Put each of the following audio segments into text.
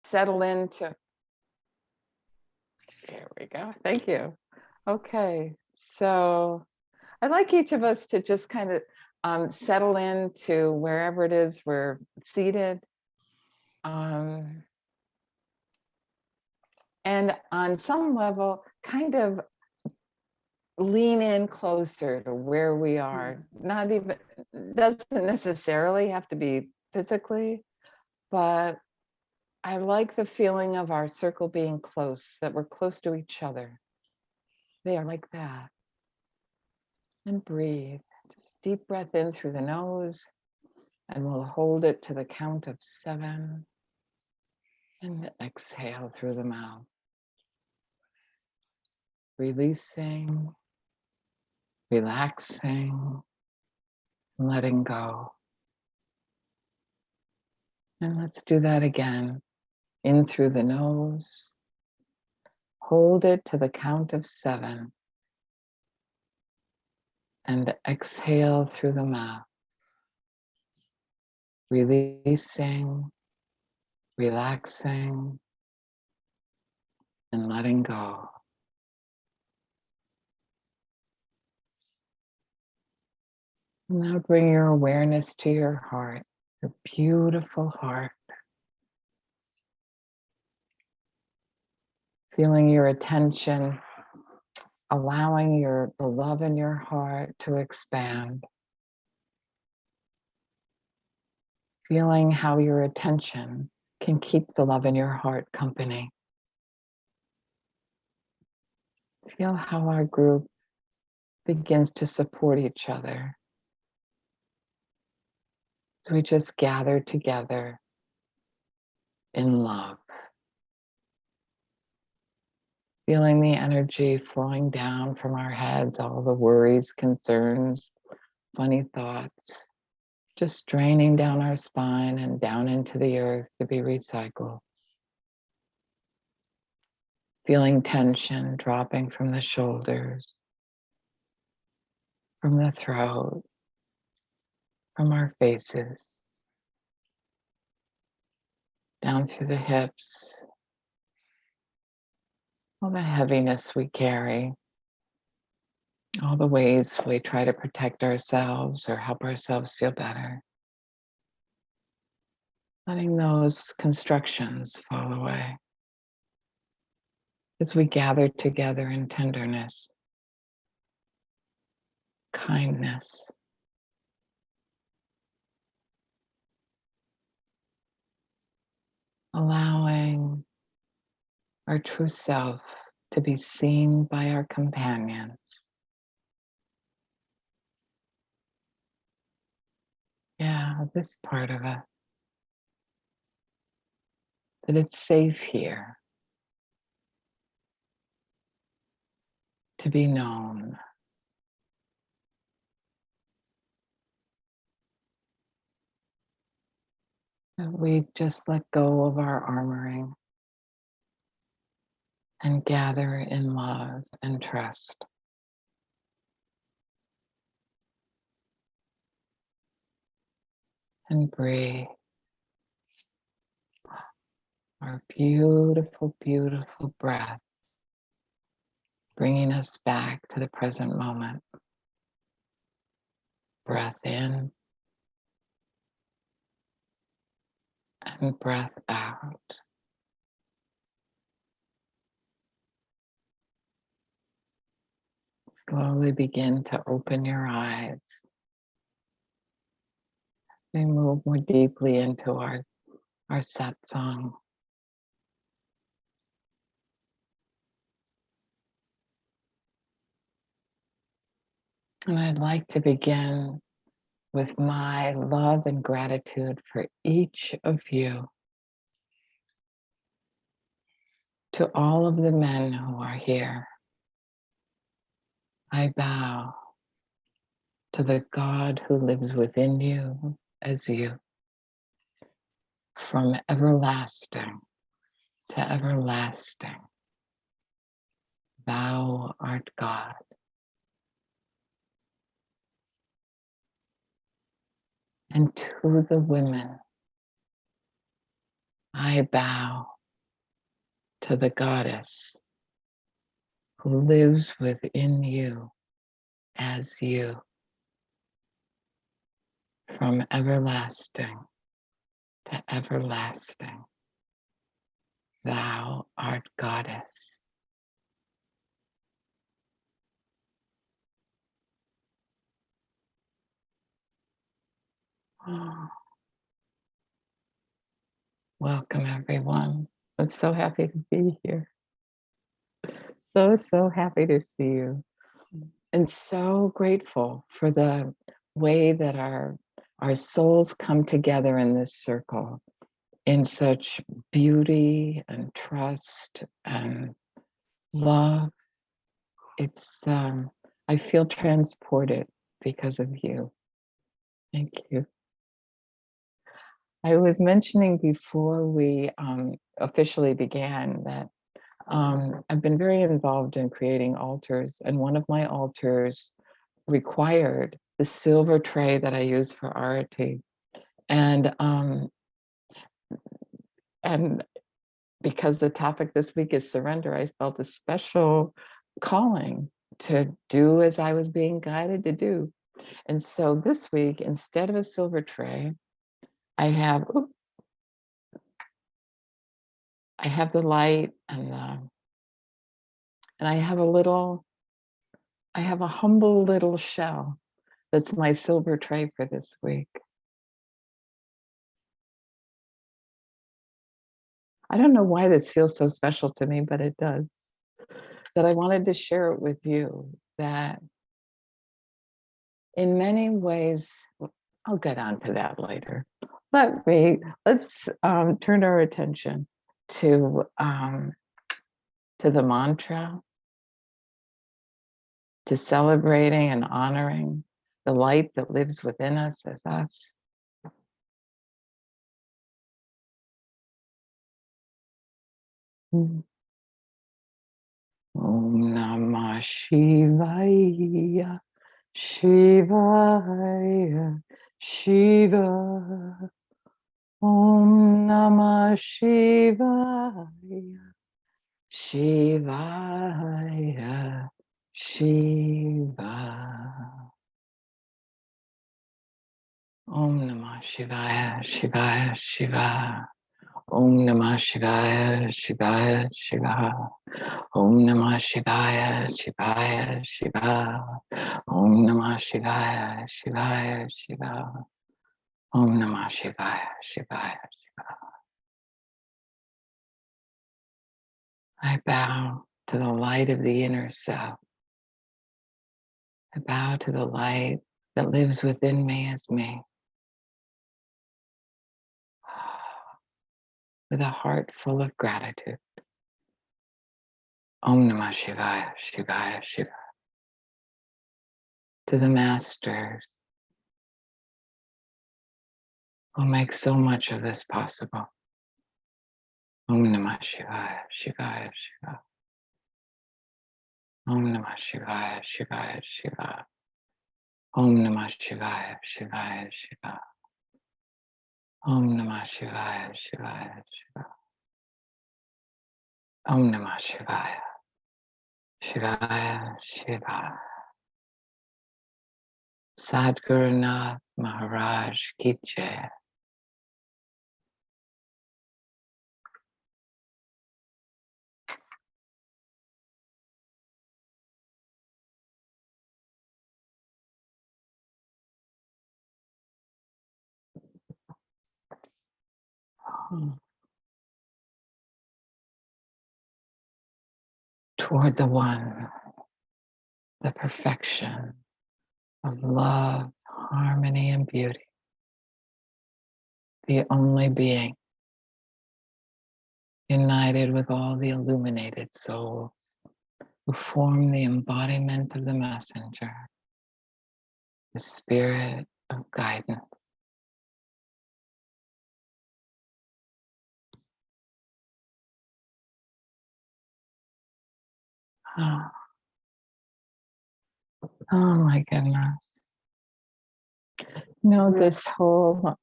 settle into, there we go. Thank you. Okay. So I'd like each of us to just kind of settle into wherever it is we're seated. Um, and on some level, kind of lean in closer to where we are. Not even, doesn't necessarily have to be physically, but I like the feeling of our circle being close, that we're close to each other. There, like that. And breathe. Just deep breath in through the nose, and we'll hold it to the count of 7. And exhale through the mouth. Releasing, relaxing, letting go. And let's do that again. In through the nose. Hold it to the count of 7. And exhale through the mouth. Releasing, relaxing, and letting go. Now bring your awareness to your heart, your beautiful heart. Feeling your attention, allowing the love in your heart to expand. Feeling how your attention can keep the love in your heart company. Feel how our group begins to support each other. So we just gather together in love. Feeling the energy flowing down from our heads, all the worries, concerns, funny thoughts, just draining down our spine and down into the earth to be recycled. Feeling tension dropping from the shoulders, from the throat, from our faces, down through the hips, all the heaviness we carry, all the ways we try to protect ourselves or help ourselves feel better. Letting those constructions fall away as we gather together in tenderness, kindness, allowing our true self to be seen by our companions. Yeah, this part of it, that it's safe here to be known. That we just let go of our armoring and gather in love and trust. And breathe. Our beautiful, beautiful breath, bringing us back to the present moment. Breath in and breath out. Slowly begin to open your eyes. We move more deeply into our set song. And I'd like to begin with my love and gratitude for each of you. To all of the men who are here, I bow to the God who lives within you as you, from everlasting to everlasting. Thou art God. And to the women I bow to the goddess who lives within you as you, from everlasting to everlasting. Thou art goddess. Oh, welcome, everyone. I'm so happy to be here. So happy to see you. And so grateful for the way that our souls come together in this circle in such beauty and trust and love. It's I feel transported because of you. Thank you. I was mentioning before we officially began that I've been very involved in creating altars, and one of my altars required the silver tray that I use for arati. And because the topic this week is surrender, I felt a special calling to do as I was being guided to do. And so this week, instead of a silver tray, I have the light and I have a humble little shell that's my silver tray for this week. I don't know why this feels so special to me, but it does. That I wanted to share it with you, that in many ways, I'll get onto that later. Let's turn our attention to the mantra, to celebrating and honoring the light that lives within us as us. Om Namah Shivaya, Shivaya, Shiva. Om Namah Shivaya, Shivaya, Shiva. Om Namah Shivaya, Shivaya, Shiva. Om Namah Shivaya, Shivaya, Shiva. Om Namah Shivaya, Shivaya, Shiva. Om Namah Shivaya, Shivaya, Shiva. Om Namah Shivaya, Shivaya, Shiva. I bow to the light of the inner self. I bow to the light that lives within me as me, with a heart full of gratitude. Om Namah Shivaya, Shivaya, Shiva. To the masters who make so much of this possible. Om Namah Shivaya, Shivaya, Shiva. Om Namah Shivaya, Shivaya, Shiva. Om Namah Shivaya, Shivaya, Shiva. Om Namah Shivaya, Shivaya, Shiva. Om Namah Shivaya, Shivaya, Shiva. Sadguru Nath Maharaj Ki Jai. Toward the one, the perfection of love, harmony, and beauty, the only being, united with all the illuminated souls who form the embodiment of the messenger, the spirit of guidance. Oh, oh my goodness. You know, this whole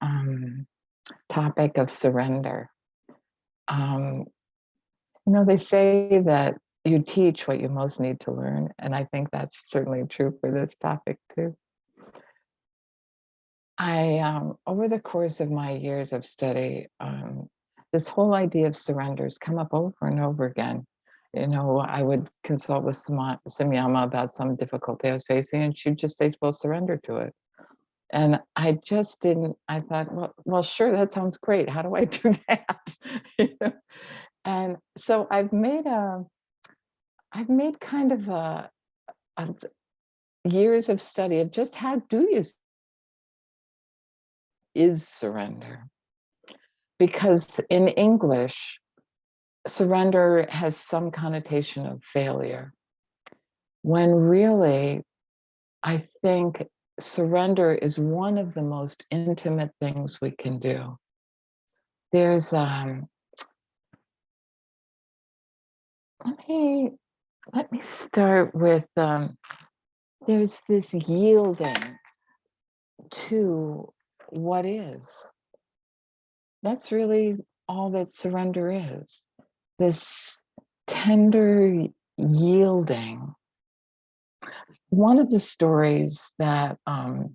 topic of surrender um, they say that you teach what you most need to learn, and I think that's certainly true for this topic too. Over the course of my years of study, this whole idea of surrender has come up over and over again. I would consult with Samyama about some difficulty I was facing, and she'd just say, "Well, surrender to it." And I just didn't. I thought, well, sure, that sounds great. How do I do that? You know? And so I've made kind of a years of study of just how do you is surrender, because in English, surrender has some connotation of failure, when really, I think surrender is one of the most intimate things we can do. There's, let me let me start with, there's this yielding to what is. That's really all that surrender is. This tender yielding. One of the stories that I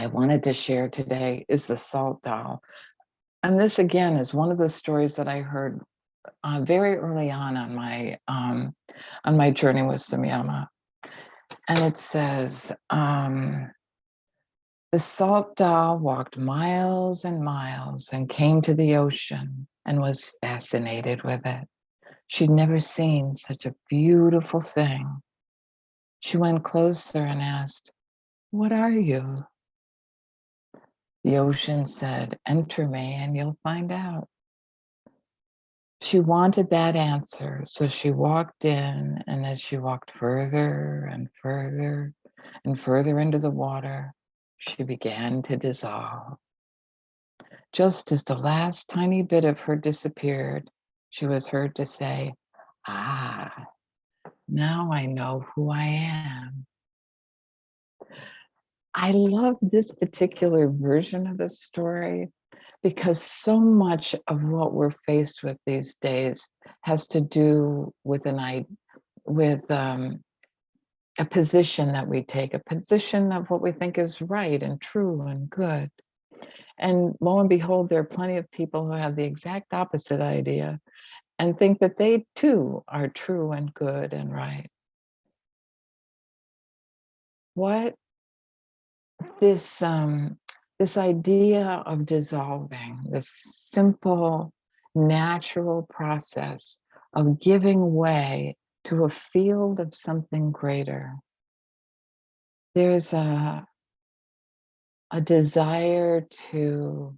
wanted to share today is the salt doll. And this again is one of the stories that I heard very early on my journey with Samyama. And it says, the salt doll walked miles and miles and came to the ocean and was fascinated with it. She'd never seen such a beautiful thing. She went closer and asked, "What are you?" The ocean said, "Enter me and you'll find out." She wanted that answer, so she walked in, and as she walked further and further and further into the water, she began to dissolve. Just as the last tiny bit of her disappeared, she was heard to say, "Ah, now I know who I am." I love this particular version of the story because so much of what we're faced with these days has to do with a position that we take, a position of what we think is right and true and good. And lo and behold, there are plenty of people who have the exact opposite idea and think that they too are true and good and right. What this idea of dissolving, this simple, natural process of giving way to a field of something greater. There's a desire to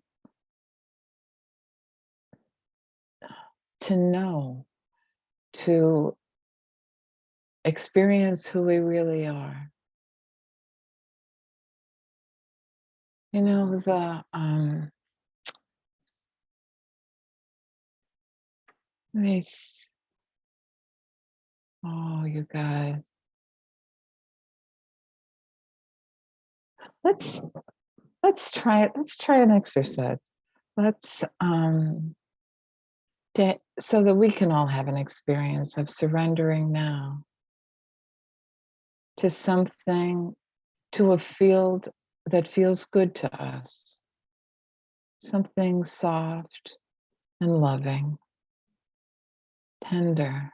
know, to experience who we really are. You know, let me oh, you guys, let's let's try an exercise. Let's so that we can all have an experience of surrendering now to something, to a field that feels good to us, something soft and loving, tender.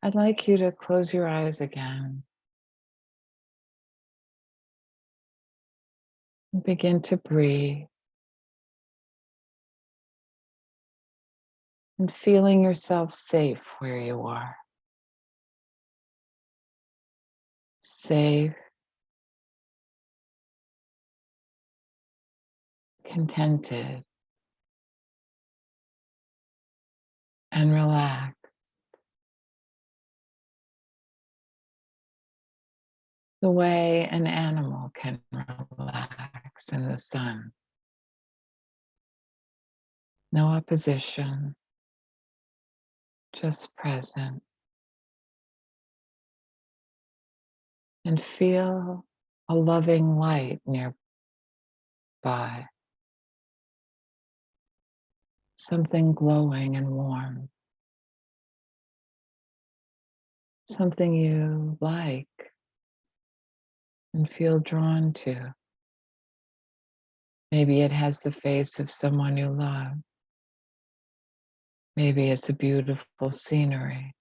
I'd like you to close your eyes again and begin to breathe and feeling yourself safe where you are. Safe, contented, and relaxed. The way an animal can relax in the sun. No opposition, just present. And feel a loving light nearby. by, something glowing and warm, something you like and feel drawn to. Maybe it has the face of someone you love. Maybe it's a beautiful scenery,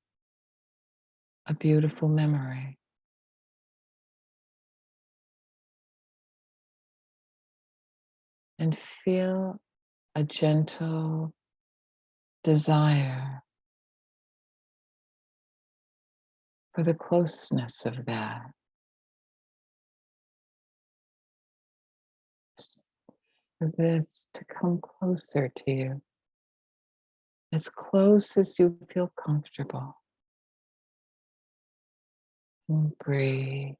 a beautiful memory. And feel a gentle desire for the closeness of that. For this to come closer to you, as close as you feel comfortable. And breathe,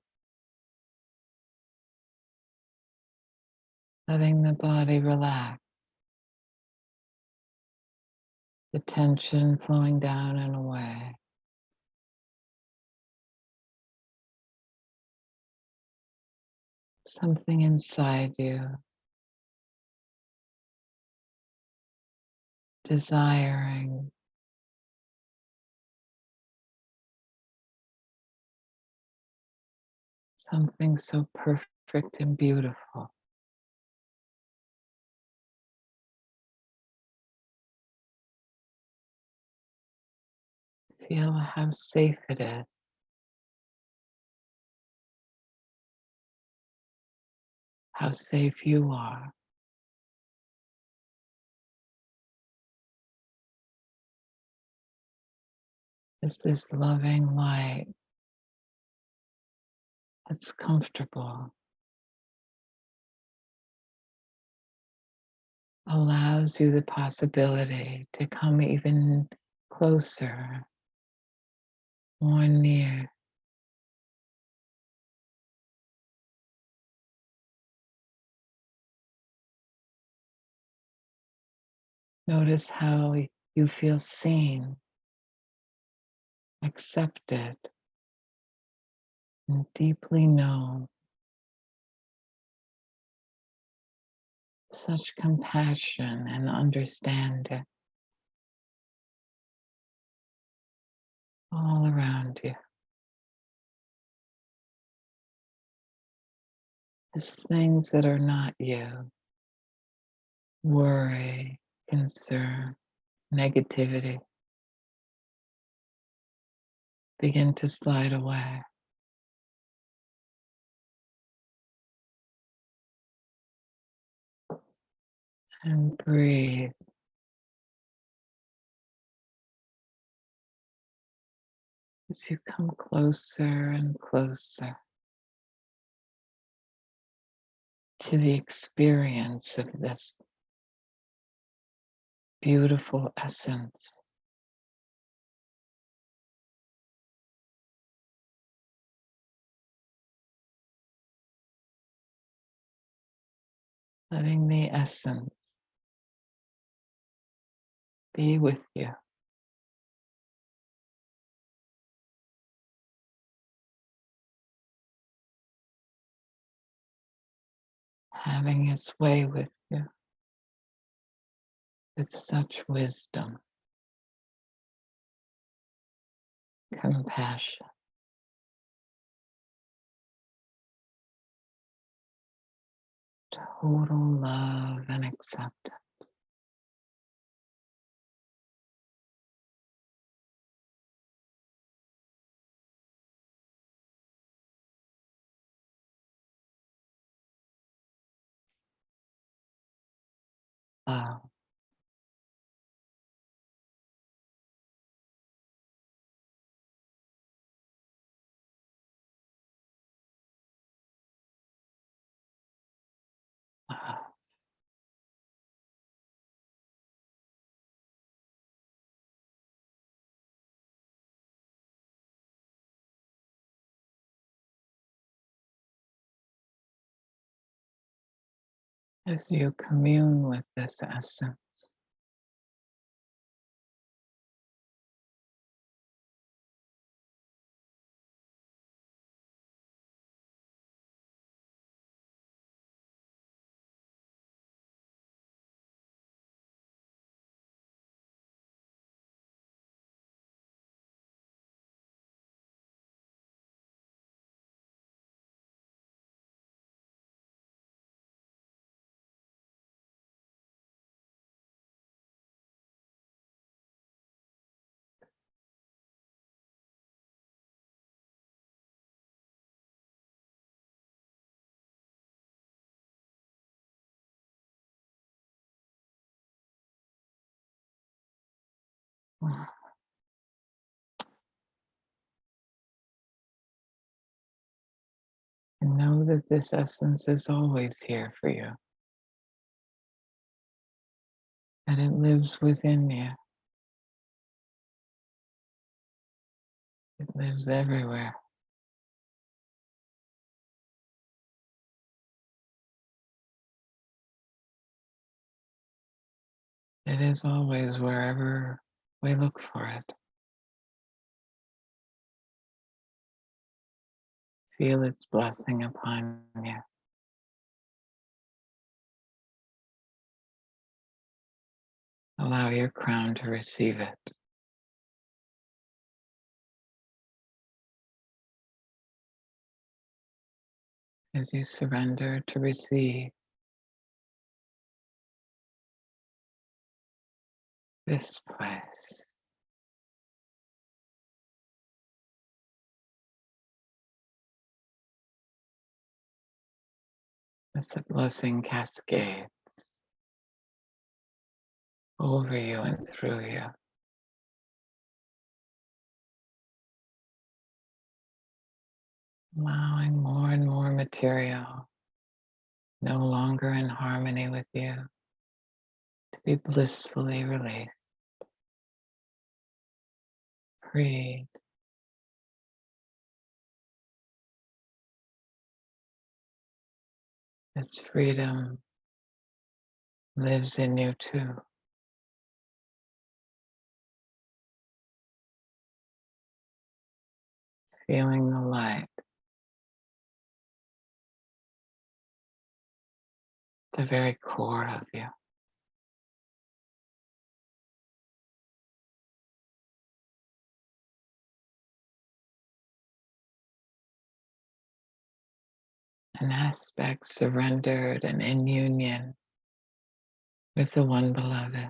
letting the body relax, the tension flowing down and away. Something inside you desiring something so perfect and beautiful. Feel how safe it is, how safe you are. As this loving light that's comfortable allows you the possibility to come even closer, more near. Notice how you feel seen, accepted, and deeply known. Such compassion and understanding all around you. As things that are not you, worry, concern, negativity, begin to slide away. And breathe. As you come closer and closer to the experience of this beautiful essence, letting the essence be with you, having its way with you with such wisdom, compassion, total love and acceptance. Love. Love. As you commune with this essence, And know that this essence is always here for you, that it lives within you. It lives everywhere. It is always wherever we look for it. Feel its blessing upon you. Allow your crown to receive it. As you surrender to receive this place, as the blessing cascade over you and through you. Allowing more and more material no longer in harmony with you to be blissfully released, freed. Its freedom lives in you too. Feeling the light, the very core of you. An aspect surrendered and in union with the one beloved.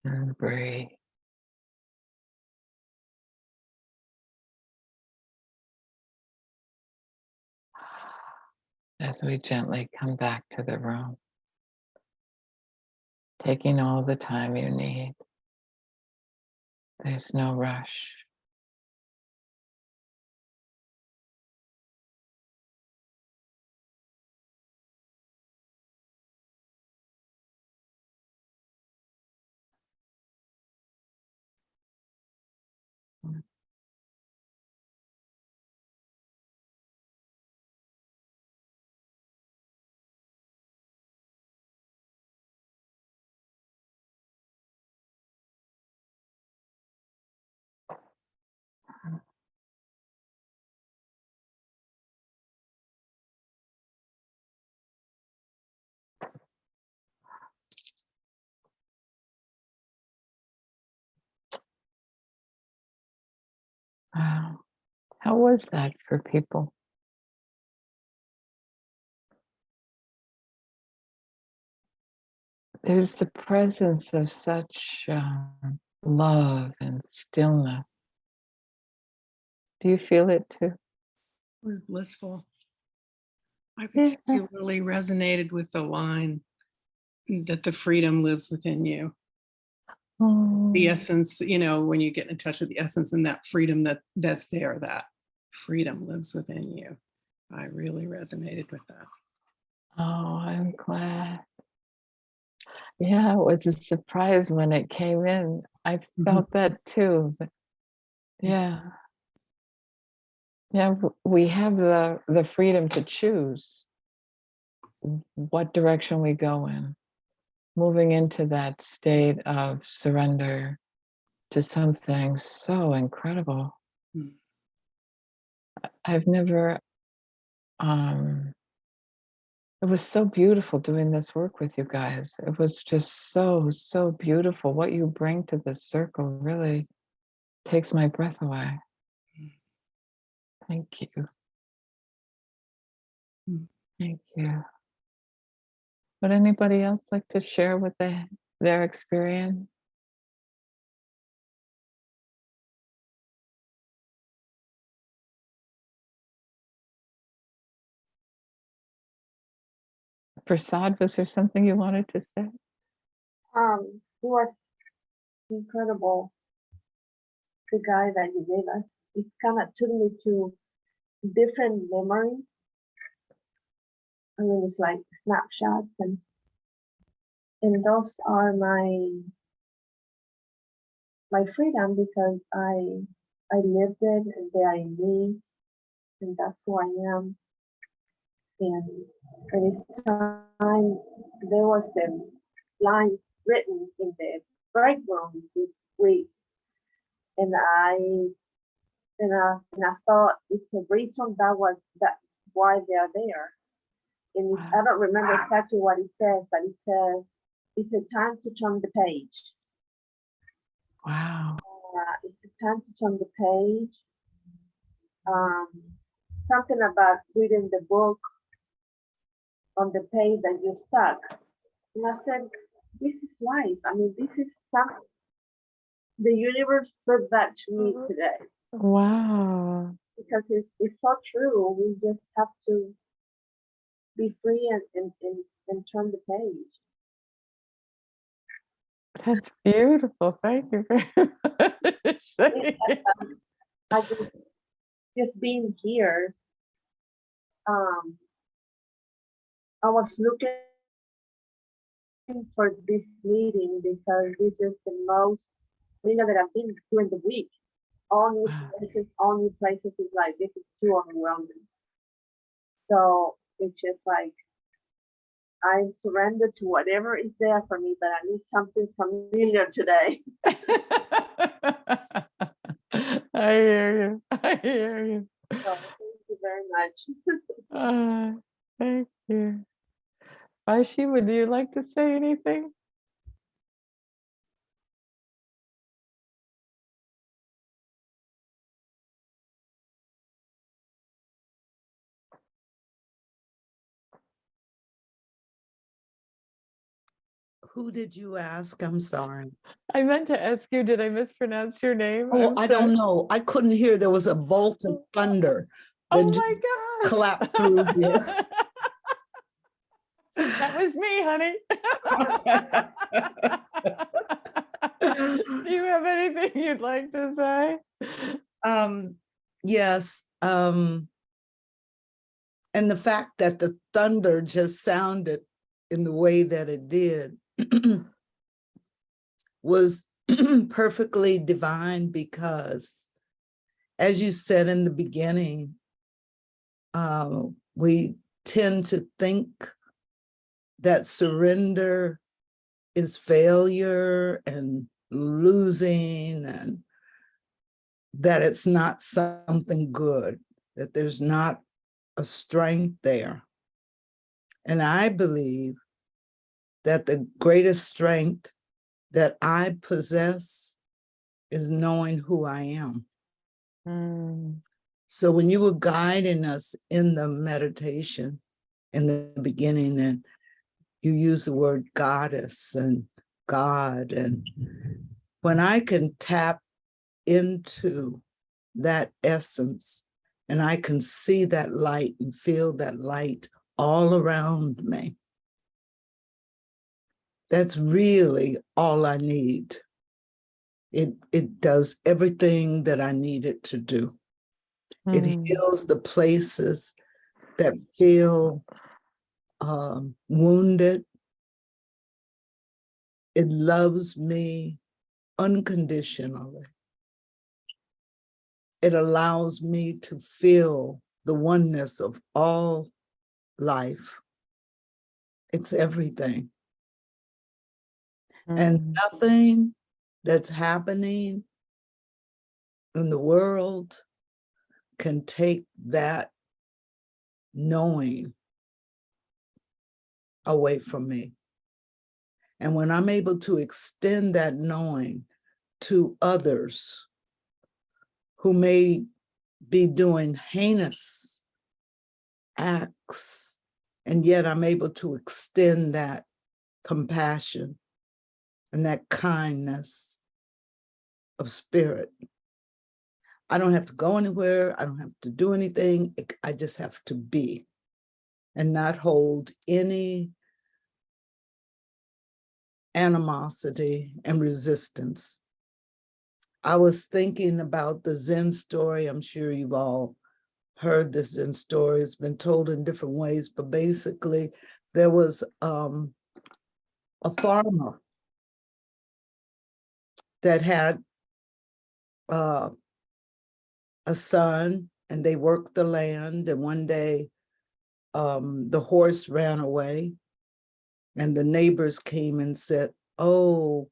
And breathe. As we gently come back to the room, taking all the time you need. There's no rush. Wow. How was that for people? There's the presence of such love and stillness. Do you feel it too? It was blissful. I Yeah. particularly resonated with the line that the freedom lives within you. The Oh, essence, you know, when you get in touch with the essence and that freedom that's there, that freedom lives within you. I really resonated with that. oh, I'm glad. Yeah, it was a surprise when it came in. I Mhm. felt that too. But yeah, yeah, we have the freedom to choose what direction we go in. Moving into that state of surrender to something so incredible. Mm. I've never it was so beautiful doing this work with you guys. It was just so beautiful. What you bring to this circle really takes my breath away. Thank you. Mm. Thank you. Would anybody else like to share what their experience? Prasad, was there something you wanted to say? It was incredible, the guy that you gave us. It kind of took me to different memories. I mean, it's like snapshots, and those are my freedom, because I lived it, and they are in me, and that's who I am. And it's time, there was a line written in the break room this week, and I thought it's a reason that why they are there. And I don't remember exactly what it says, but it says it's a time to turn the page. Wow. It's a time to turn the page. Something about reading the book on the page that you stuck. And I said, this is life. I mean, this is something. The universe put that to me today. Wow. Because it's so true. We just have to be free and turn the page. That's beautiful. Thank you very much. I just being here, I was looking for this meeting because this is the most, that I've been during the week. All new places is like, this is too overwhelming. So it's just like, I surrender to whatever is there for me, but I need something familiar today. I hear you. I hear you. So thank you very much. Thank you. Aishi, would you like to say anything? Who did you ask? I'm sorry. I meant to ask you, did I mispronounce your name? Oh, I'm I sorry. don't know. I couldn't hear. There was a bolt of thunder that Oh just my gosh. clapped through here. That was me, honey. Do you have anything you'd like to say? Yes. And the fact that the thunder just sounded in the way that it did was perfectly divine, because, as you said in the beginning, we tend to think that surrender is failure and losing, and that it's not something good, that there's not a strength there. And I believe that the greatest strength that I possess is knowing who I am. So when you were guiding us in the meditation in the beginning, and you use the word goddess and God, and when I can tap into that essence and I can see that light and feel that light all around me, that's really all I need. It does everything that I need it to do. It heals the places that feel wounded. It loves me unconditionally. It allows me to feel the oneness of all life. It's everything. And nothing that's happening in the world can take that knowing away from me. And when I'm able to extend that knowing to others who may be doing heinous acts, and yet I'm able to extend that compassion and that kindness of spirit, I don't have to go anywhere. I don't have to do anything. I just have to be and not hold any animosity, and resistance. I was thinking about the Zen story. I'm sure you've all heard the Zen story. It's been told in different ways, but basically there was a farmer that had a son, and they worked the land, and one day the horse ran away, and the neighbors came and said, oh,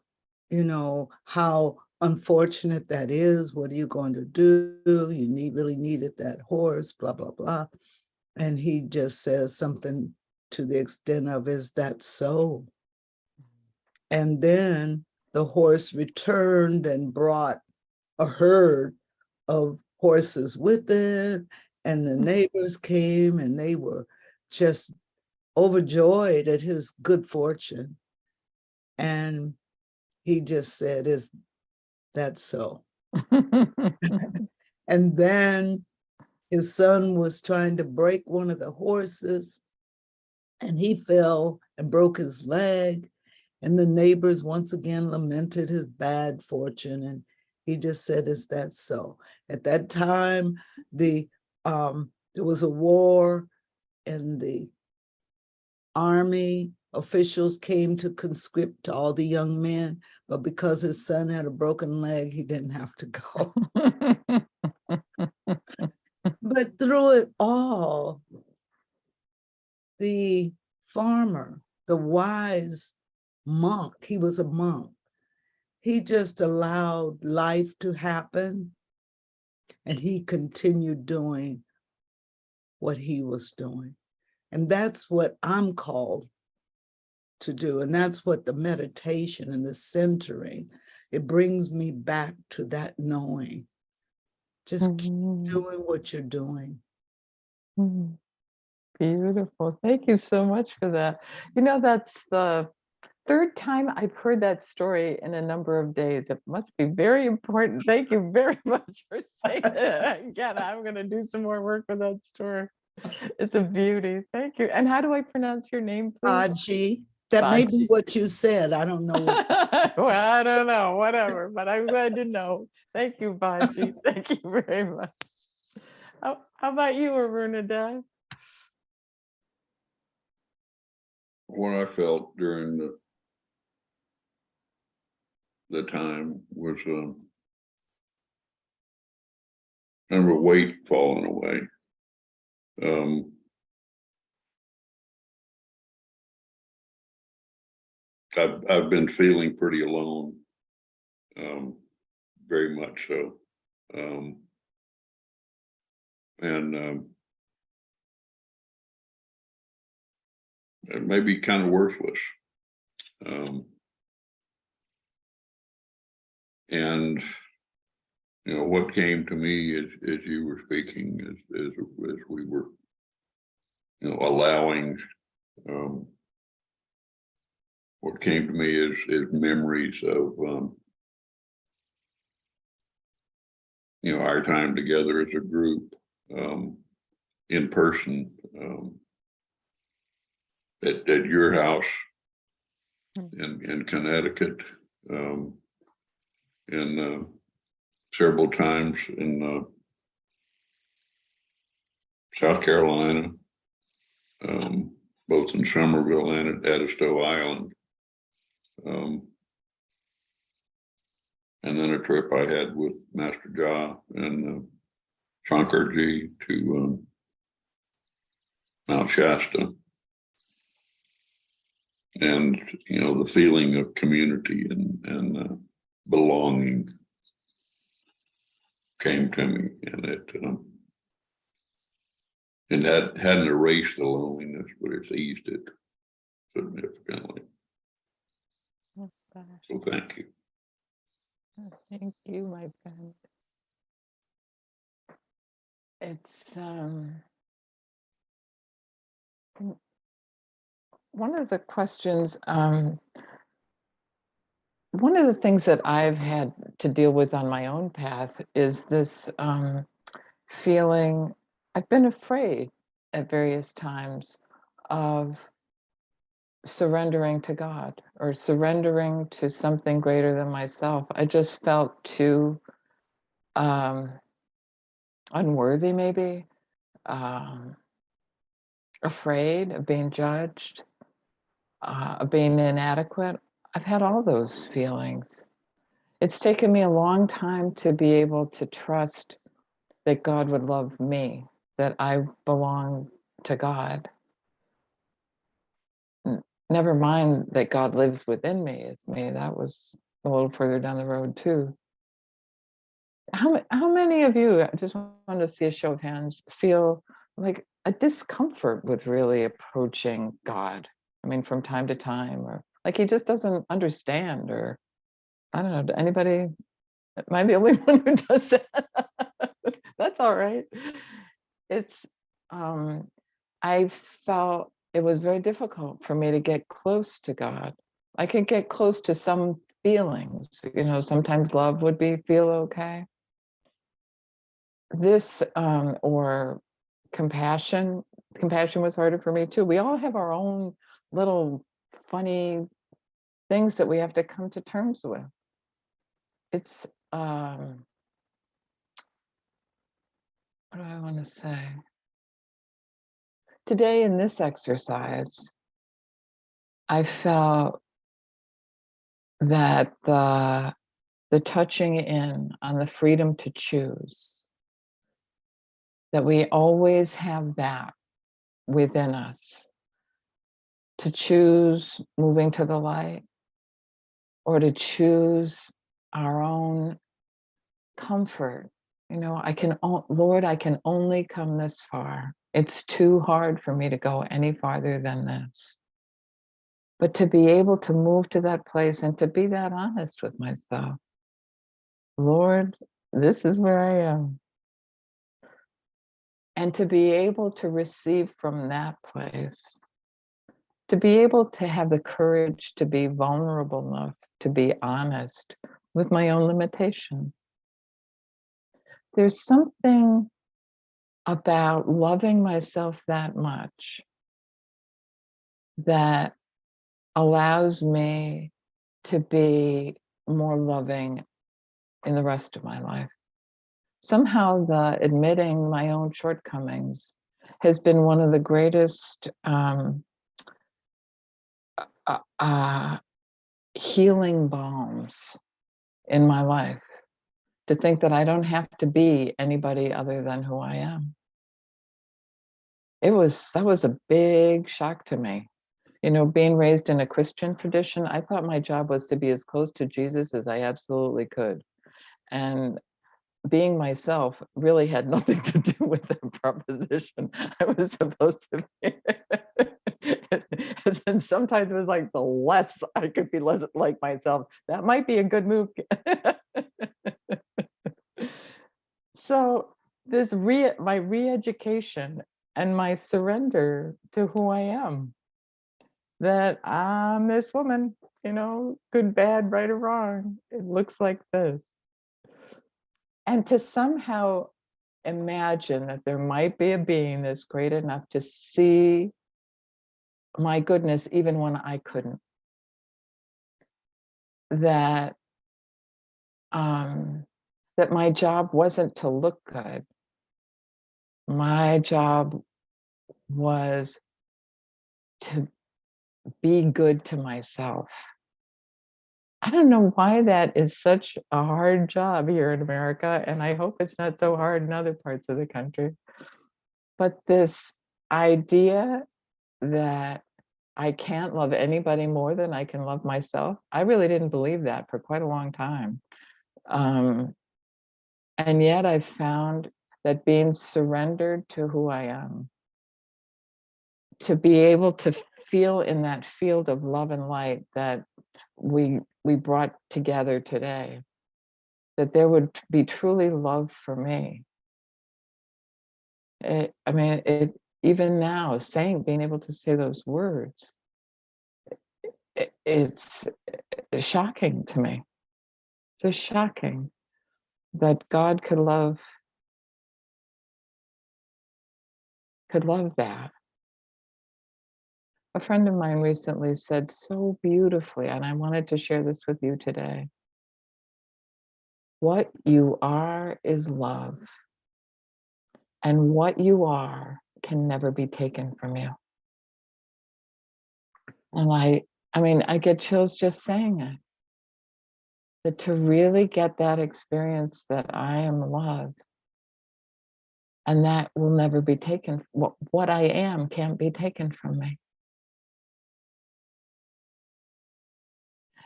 you know, how unfortunate that is. What are you going to do? You really needed that horse, blah, blah, blah. And he just says something to the extent of, is that so? And then the horse returned and brought a herd of horses with it, and the neighbors came and they were just overjoyed at his good fortune. And he just said, is that so? And then his son was trying to break one of the horses, and he fell and broke his leg. And the neighbors once again lamented his bad fortune. And he just said, is that so? At that time, there was a war, and the army officials came to conscript all the young men, but because his son had a broken leg, he didn't have to go. But through it all, the farmer, the wise monk, he was a monk, he just allowed life to happen, and he continued doing what he was doing. And that's what I'm called to do. And that's what the meditation and the centering, it brings me back to that knowing. Just keep doing what you're doing. Beautiful. Thank you so much for that. You know, that's the third time I've heard that story in a number of days. It must be very important. Thank you very much for saying it again. I'm going to do some more work with that story. It's a beauty. Thank you. And how do I pronounce your name, please? Baji. That may be Baji. what you said. I don't know. Well, I don't know, whatever, but I'm glad to know. Thank you, Baji. Thank you very much. How about you, Aruna? What I felt during the time was kind of a weight falling away. I've been feeling pretty alone, very much so, and maybe kind of worthless. And you know what came to me as you were speaking, as we were, you know, allowing. What came to me is memories of you know, our time together as a group, in person, at your house in Connecticut, and several times in South Carolina, both in Somerville and at Edisto Island. And then a trip I had with Master Ja and Shankarji to Mount Shasta. And, you know, the feeling of community and belonging came to me, and it hadn't erased the loneliness, but it's eased it significantly. So thank you. Thank you, my friend. It's one of the questions, one of the things that I've had to deal with on my own path is this feeling. I've been afraid at various times of surrendering to God or surrendering to something greater than myself. I just felt too unworthy, maybe, afraid of being judged, of being inadequate. I've had all those feelings. It's taken me a long time to be able to trust that God would love me, that I belong to God. Never mind that God lives within me. It's me. That was a little further down the road too. How many of you, I just wanted to see a show of hands, feel like a discomfort with really approaching God? I mean, from time to time, or like he just doesn't understand, or I don't know, anybody? Am I the only one who does that? That's all right. It's, I felt it was very difficult for me to get close to God. I can get close to some feelings, sometimes love would feel okay. This, or compassion was harder for me too. We all have our own little funny things that we have to come to terms with. It's, what do I want to say? Today in this exercise, I felt that the touching in on the freedom to choose, that we always have that within us, to choose moving to the light, or to choose our own comfort. Lord, I can only come this far. It's too hard for me to go any farther than this. But to be able to move to that place and to be that honest with myself, Lord, this is where I am. And to be able to receive from that place, to be able to have the courage to be vulnerable enough to be honest with my own limitation. There's something about loving myself that much that allows me to be more loving in the rest of my life. Somehow the admitting my own shortcomings has been one of the greatest healing balms in my life, to think that I don't have to be anybody other than who I am. That was a big shock to me. Being raised in a Christian tradition, I thought my job was to be as close to Jesus as I absolutely could. And being myself really had nothing to do with that proposition. I was supposed to be. And sometimes it was like, the less I could be less like myself, that might be a good move. So this my re-education and my surrender to who I am, that I'm this woman, good, bad, right or wrong, it looks like this. And to somehow imagine that there might be a being that's great enough to see my goodness even when I couldn't. That that my job wasn't to look good. My job was to be good to myself. I don't know why that is such a hard job here in America, and I hope it's not so hard in other parts of the country. But this idea that I can't love anybody more than I can love myself, I really didn't believe that for quite a long time. And yet I've found that being surrendered to who I am, to be able to feel in that field of love and light that we brought together today, that there would be truly love for me. Even now, being able to say those words, it's shocking to me, just shocking that God could love that. A friend of mine recently said so beautifully, and I wanted to share this with you today. What you are is love, and what you are can never be taken from you. And I mean, I get chills just saying it. That to really get that experience that I am love, and that will never be taken. What I am can't be taken from me.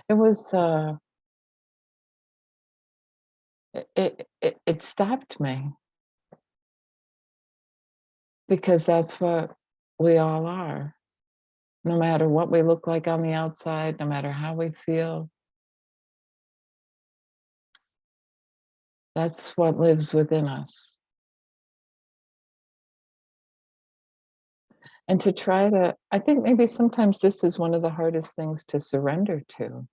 It was it stopped me because that's what we all are. No matter what we look like on the outside, no matter how we feel, that's what lives within us. And to try to, I think maybe sometimes this is one of the hardest things to surrender to,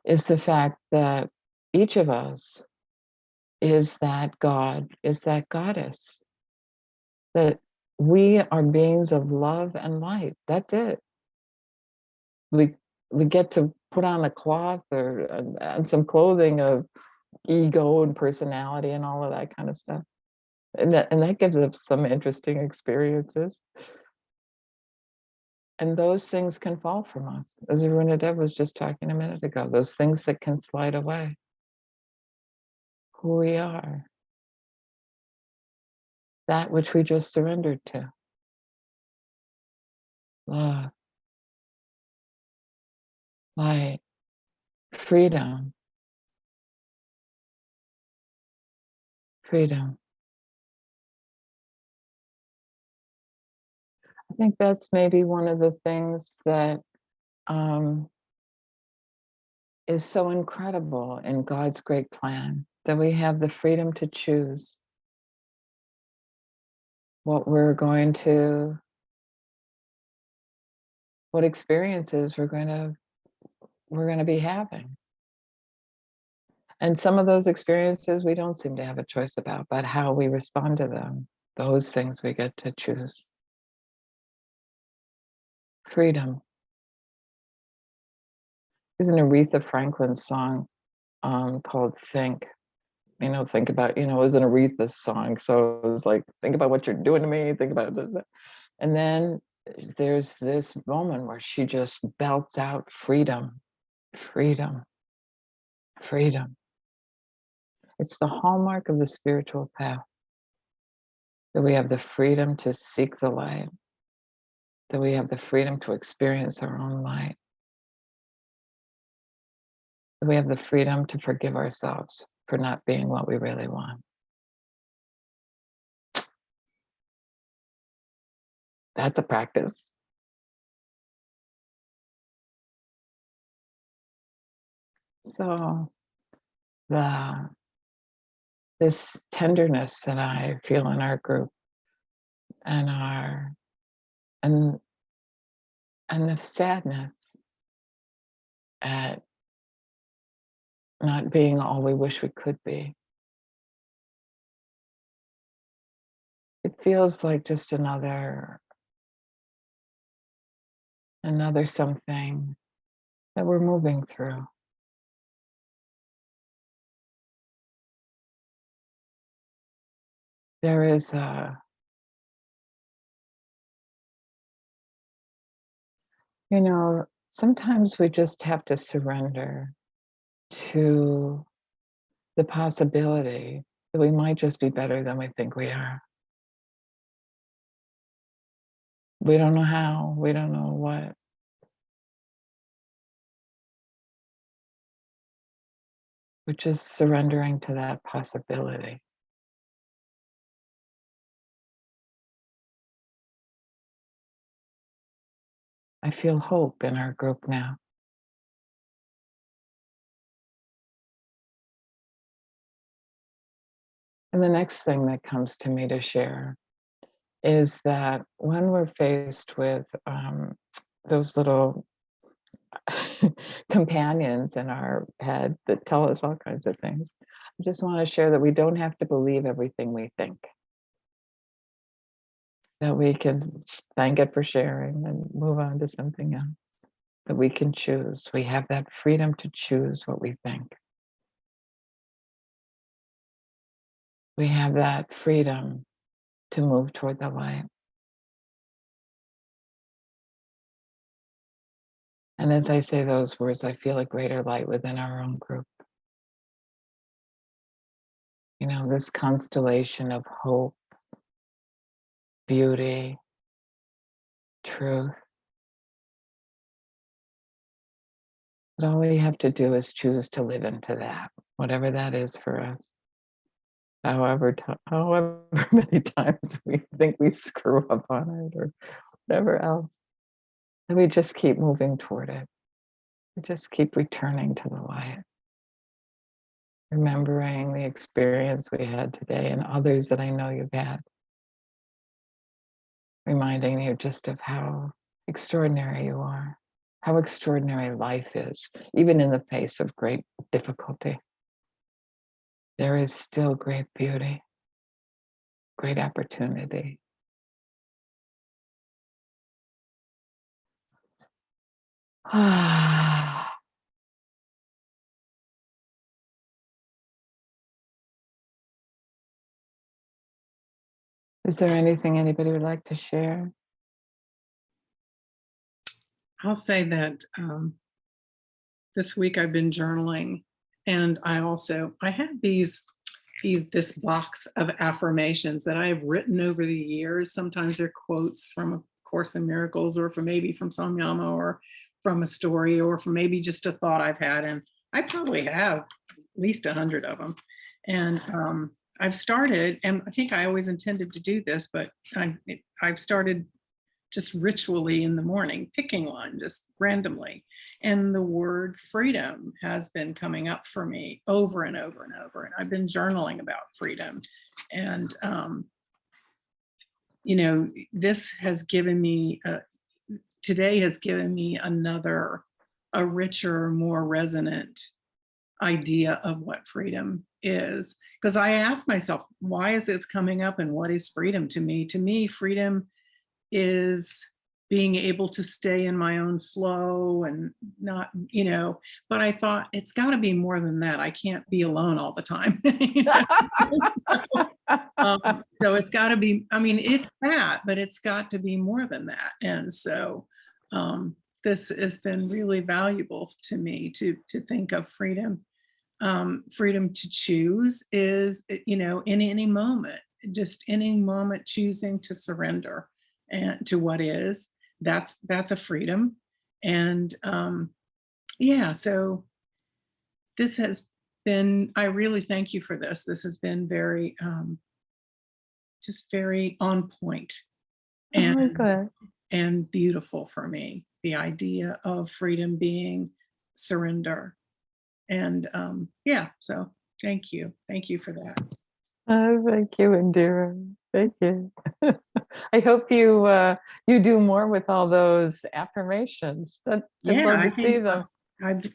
is the fact that each of us is that God, is that goddess, that we are beings of love and light. That's it. We we get to put on a cloth or and some clothing of ego and personality and all of that kind of stuff. And that gives us some interesting experiences. And those things can fall from us, as Aruna Dev was just talking a minute ago, those things that can slide away. Who we are, that which we just surrendered to. Love, light, freedom, freedom. I think that's maybe one of the things that um, is so incredible in God's great plan, that we have the freedom to choose what we're going to, what experiences we're going to be having. And some of those experiences we don't seem to have a choice about, but how we respond to them, those things we get to choose. Freedom. There's an Aretha Franklin song called Think. Think about, it was an Aretha song. So it was like, think about what you're doing to me, think about this, that. And then there's this moment where she just belts out freedom, freedom, freedom. It's the hallmark of the spiritual path, that we have the freedom to seek the light, that we have the freedom to experience our own light, that we have the freedom to forgive ourselves for not being what we really want. That's a practice. So this tenderness that I feel in our group and and the sadness at not being all we wish we could be. It feels like just another something that we're moving through. There is sometimes we just have to surrender to the possibility that we might just be better than we think we are. We don't know how, we don't know what. We're just surrendering to that possibility. I feel hope in our group now. And the next thing that comes to me to share is that when we're faced with those little companions in our head that tell us all kinds of things, I just want to share that we don't have to believe everything we think. that we can thank it for sharing and move on to something else. That we can choose. We have that freedom to choose what we think. We have that freedom to move toward the light. And as I say those words, I feel a greater light within our own group. You know, this constellation of hope, beauty, truth. But all we have to do is choose to live into that, whatever that is for us. However many times we think we screw up on it or whatever else. And we just keep moving toward it. We just keep returning to the light. Remembering the experience we had today and others that I know you've had. Reminding you just of how extraordinary you are, how extraordinary life is, even in the face of great difficulty. There is still great beauty, great opportunity. Is there anything anybody would like to share? I'll say that this week I've been journaling, and I have this box of affirmations that I have written over the years. Sometimes they're quotes from A Course in Miracles, or from Samyama, or from a story, or from maybe just a thought I've had. And I probably have at least 100 of them. And I've started, and I think I always intended to do this, but I've started just ritually in the morning, picking one just randomly. And the word freedom has been coming up for me over and over and over. And I've been journaling about freedom. And, you know, this has given me, today has given me a richer, more resonant idea of what freedom is. Because I asked myself, why is this coming up, and what is freedom to me? To me, freedom is being able to stay in my own flow and not, you know, but I thought it's got to be more than that. I can't be alone all the time. So it's got to be, I mean, it's that, but it's got to be more than that. And so this has been really valuable to me to think of freedom. Freedom to choose is, you know, in any moment, just any moment choosing to surrender and to what is, that's a freedom. And yeah, so this has been, I really thank you for this. This has been very just very on point and beautiful for me. The idea of freedom being surrender. And yeah, so thank you for that. Oh, thank you, Indira. Thank you. I hope you you do more with all those affirmations. I'd love to see them.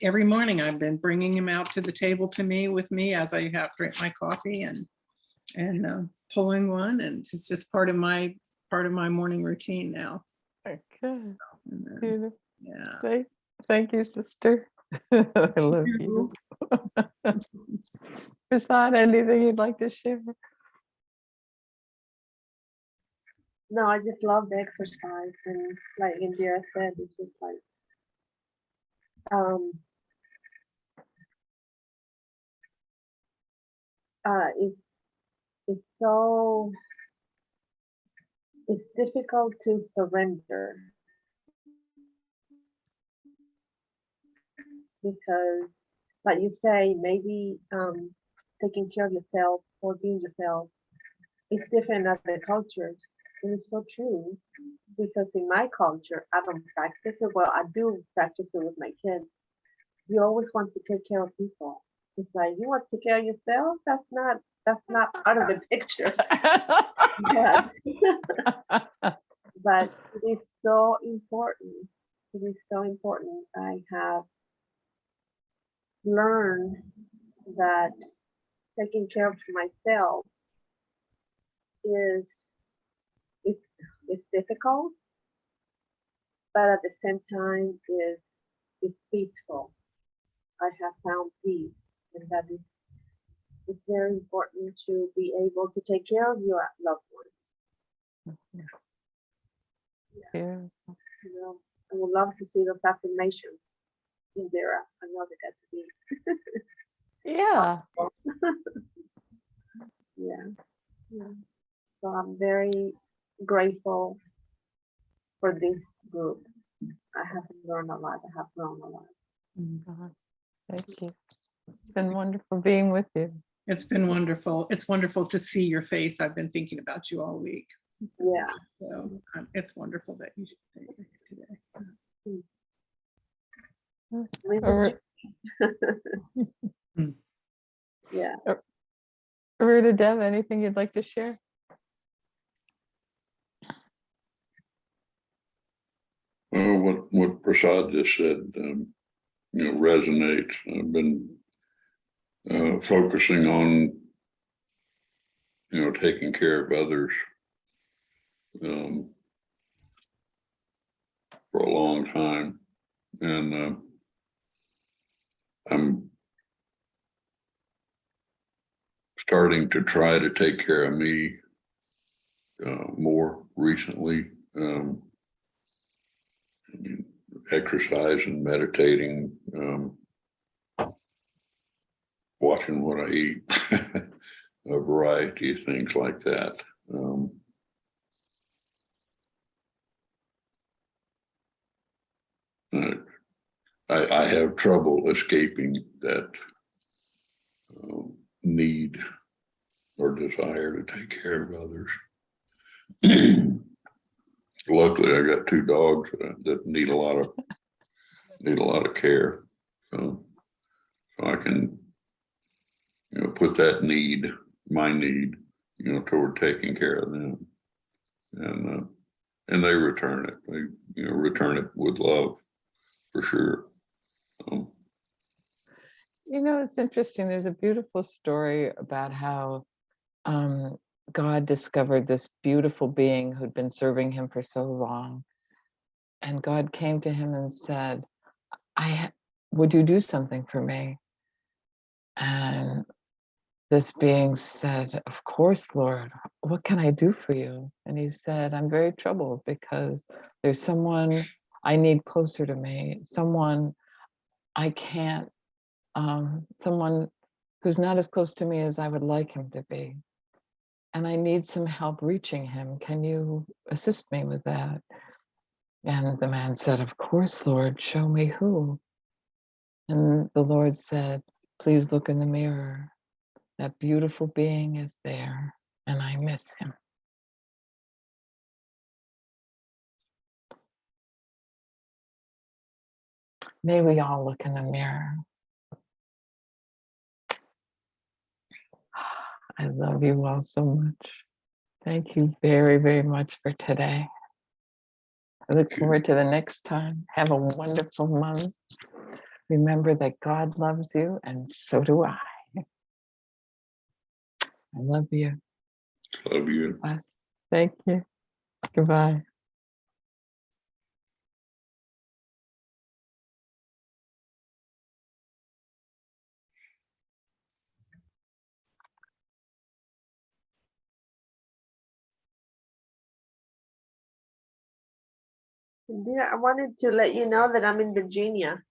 Every morning I've been bringing them out to the table with me as I have drink my coffee and pulling one, and it's just part of my morning routine now. Okay. Beautiful. Yeah. Thank you, sister. I love you. Prasad, anything you'd like to share? No, I just love the exercise, and like Indira said, it's just like it's difficult to surrender because, like you say, maybe taking care of yourself or being yourself is different in other cultures. And it's so true, because in my culture, I don't practice it. Well, I do practice it with my kids. You always want to take care of people. It's like, you want to take care of yourself? That's not part of the picture. But it is so important. It is so important. I have learned that taking care of myself is difficult, but at the same time is peaceful. I have found peace, and that is it's very important to be able to take care of your loved ones. Yeah. You know, I would love to see those affirmations in there. I know they got to be. Yeah. Yeah. Yeah. So I'm very grateful for this group. I have learned a lot. I have grown a lot. Mhm. Thank you. It's been wonderful being with you. It's been wonderful. It's wonderful to see your face. I've been thinking about you all week. Yeah. So it's wonderful that you should be here today. Or- Yeah. Rita, Deb, anything you'd like to share? Well, what Prasad just said, resonates. I've been focusing on, taking care of others for a long time, and I'm starting to try to take care of me more recently. Exercise and meditating, watching what I eat, a variety of things like that. I have trouble escaping that need or desire to take care of others. Luckily, I got two dogs that need a lot of care, so I can put that need, my need, toward taking care of them, and they return it. They return it with love, for sure. It's interesting. There's a beautiful story about how God discovered this beautiful being who'd been serving him for so long. And God came to him and said, would you do something for me? And this being said, of course, Lord, what can I do for you? And he said, I'm very troubled because there's someone I need closer to me, someone I can't, someone who's not as close to me as I would like him to be. And I need some help reaching him. Can you assist me with that? And the man said, of course, Lord, show me who. And the Lord said, please look in the mirror. That beautiful being is there, and I miss him. May we all look in the mirror. I love you all so much. Thank you very, very much for today. I look forward to the next time. Have a wonderful month. Remember that God loves you, and so do I. I love you. Love you. Bye. Thank you. Goodbye. Dear, I wanted to let you know that I'm in Virginia.